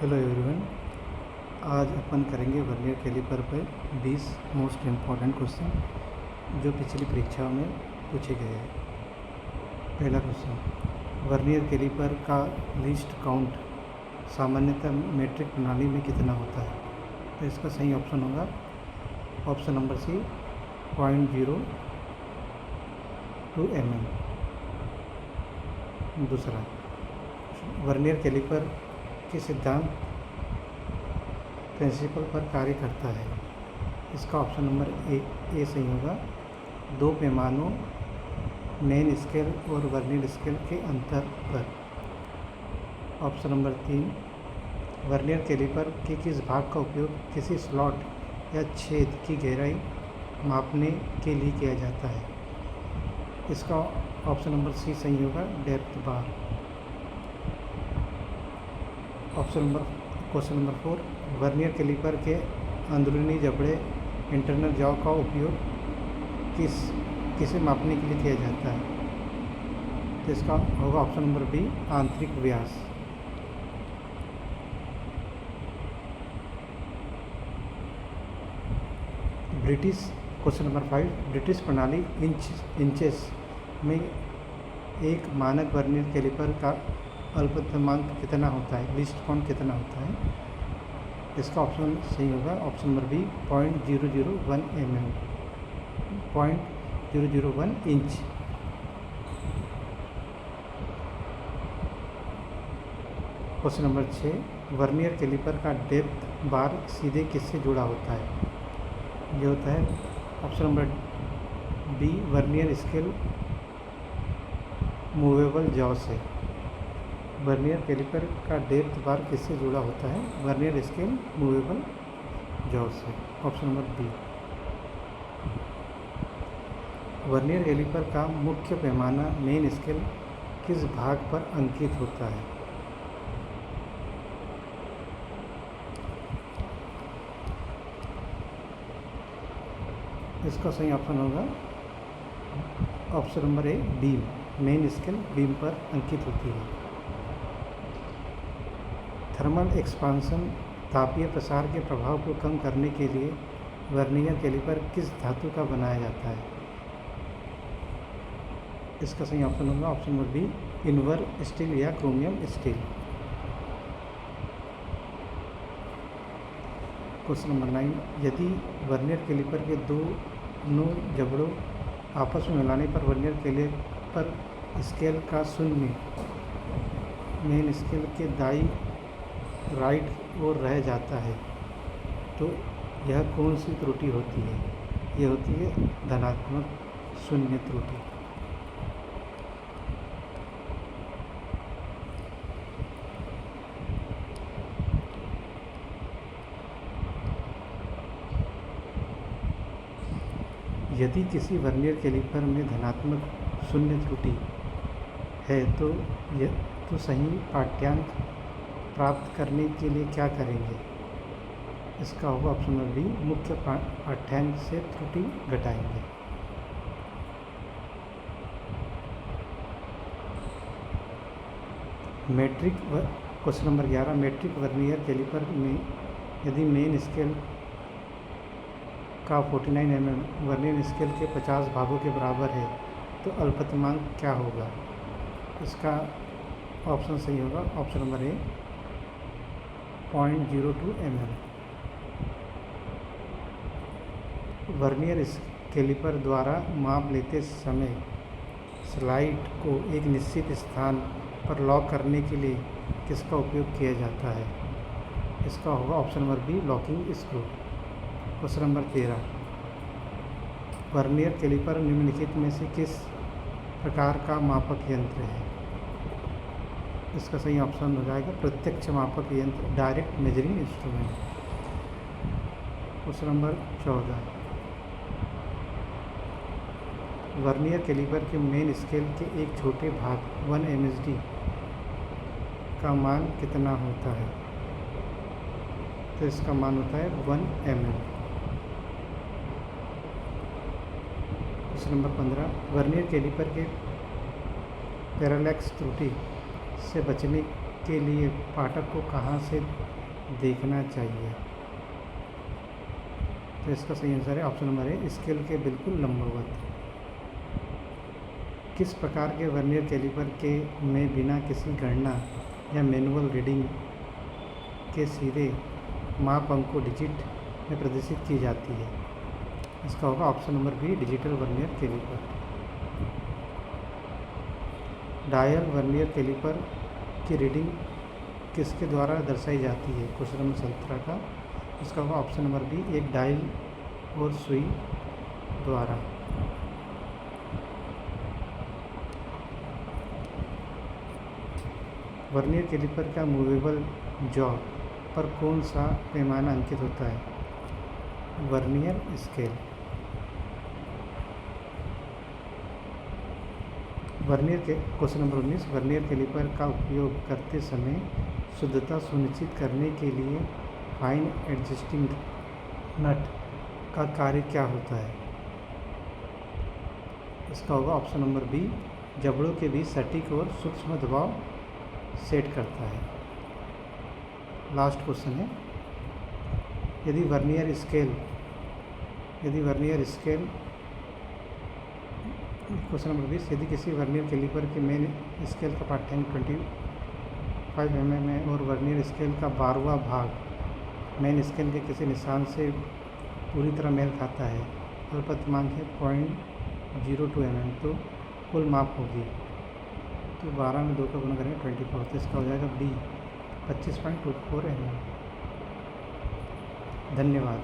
Hello everyone. आज अपन करेंगे vernier caliper पर 20 मोस्ट इम्पॉर्टेंट क्वेश्चन जो पिछली परीक्षाओं में पूछे गए हैं। पहला क्वेश्चन, वर्नियर कैलिपर का लीस्ट काउंट सामान्यतः मीट्रिक प्रणाली में कितना होता है? तो इसका सही ऑप्शन होगा ऑप्शन नंबर सी 0.02 mm। दूसरा, वर्नियर कैलिपर के सिद्धांत प्रिंसिपल पर कार्य करता है। इसका ऑप्शन नंबर ए सही होगा। दो पैमानों मेन स्केल और वर्नियर स्केल के अंतर पर। ऑप्शन नंबर 3, वर्नियर कैलिपर के किस भाग का उपयोग किसी स्लॉट या छेद की गहराई मापने के लिए किया जाता है? इसका ऑप्शन नंबर सी सही होगा, डेप्थ बार। क्वेश्चन नंबर 4, वर्नियर कैलिपर के अंदरूनी जबड़े इंटरनल जॉ का उपयोग किसे मापने के लिए किया जाता है? तो इसका होगा ऑप्शन नंबर बी, आंतरिक व्यास। क्वेश्चन नंबर 5, ब्रिटिश प्रणाली इंचेस में एक मानक वर्नियर कैलिपर का अल्पतमांक कितना होता है, लीस्ट काउंट कितना होता है? इसका ऑप्शन सही होगा option number B, 0.001 mm, 0.001 inch. Question number 6, vernier caliper का डेप्थ बार सीधे किससे जुड़ा होता है? ये होता है option number B, vernier scale movable jaw से। वर्नियर कैलिपर का डेप्थ बार किससे जुड़ा होता है? वर्नियर स्केल मूवेबल जॉ से। Option number B. Vernier caliper का मुख्य पैमाना मेन स्केल किस भाग पर अंकित होता है? इसका सही ऑप्शन होगा ऑप्शन नंबर ए, बीम। मेन स्केल बीम पर अंकित होती है। थर्मल एक्सपांसन तापीय प्रसार के प्रभाव को कम करने के लिए वर्नियर कैलिपर किस धातु का बनाया जाता है? इसका सही ऑप्शन होगा ऑप्शन नंबर बी, इनवर स्टील या क्रोमियम स्टील। क्वेश्चन नंबर 9, यदि वर्नियर कैलिपर के दोनों जबड़ों आपस में मिलाने पर वर्नियर कैलिपर स्केल का शून्य मेन स्केल के दाईं राइट ओर रह जाता है तो यह कौन सी त्रुटि होती है? यह होती है धनात्मक शून्य त्रुटि। यदि किसी वर्नियर कैलिपर में धनात्मक शून्य त्रुटि है तो सही पाठ्यांक प्राप्त करने के लिए क्या करेंगे? इसका होगा ऑप्शन नंबर बी, मुख्य पाठ्यांक से त्रुटि घटाएंगे। Question number 11, metric vernier caliper में यदि मेन स्केल का 49 mm वर्नियर स्केल के 50 भागों के बराबर है तो अल्पतमांक क्या होगा? इसका ऑप्शन सही होगा option number A, 0.02 mm। Vernier caliper द्वारा माप लेते समय स्लाइड को एक निश्चित स्थान पर लॉक करने के लिए किसका उपयोग किया जाता है? इसका होगा option number B, locking screw. Question number 13, vernier caliper निम्नलिखित में से किस प्रकार का मापक यंत्र है? इसका सही ऑप्शन हो जाएगा प्रत्यक्ष मापक यंत्र, direct measuring instrument. Question number 14, vernier caliper के मेन स्केल के एक छोटे भाग 1 MSD का मान कितना होता है? तो इसका मान होता है 1 mm। Question number 15, vernier caliper के पैरेलैक्स त्रुटि से बचने के लिए पाठक को कहाँ से देखना चाहिए? तो इसका सही आंसर है ऑप्शन नंबर ए, स्केल के बिल्कुल लंबवत। किस प्रकार के वर्नियर कैलिपर के में बिना किसी गणना या मैनुअल रीडिंग के सीधे माप अंक को डिजिट में प्रदर्शित की जाती है? इसका होगा option number B, digital vernier caliper. Dial vernier caliper की रीडिंग किसके द्वारा दर्शाई जाती है? क्वेश्चन नंबर 17 का। इसका होगा ऑप्शन नंबर बी, एक डायल और सुई द्वारा। वर्नियर कैलिपर का मूवेबल जॉ पर कौन सा पैमाना अंकित होता है? Vernier scale. Question number 19, vernier caliper का उपयोग करते समय शुद्धता सुनिश्चित करने के लिए फाइन एडजस्टिंग नट का कार्य क्या होता है? इसका होगा ऑप्शन नंबर बी, जबड़ों के बीच सटीक और सूक्ष्म दबाव सेट करता है। लास्ट क्वेश्चन है, यदि वर्नियर स्केल क्वेश्चन नंबर 20, यदि किसी वर्नियर कैलिपर के मेन स्केल का पाठ्यांक 25 mm है और वर्नियर स्केल का 12वां भाग मेन स्केल के किसी निशान से पूरी तरह मेल खाता है और प्रतिमांक है 0.02 mm, तो कुल माप होगी। तो 12 में 2 का गुना करेंगे 24, तो इसका हो जाएगा डी 25.24 mm। धन्यवाद।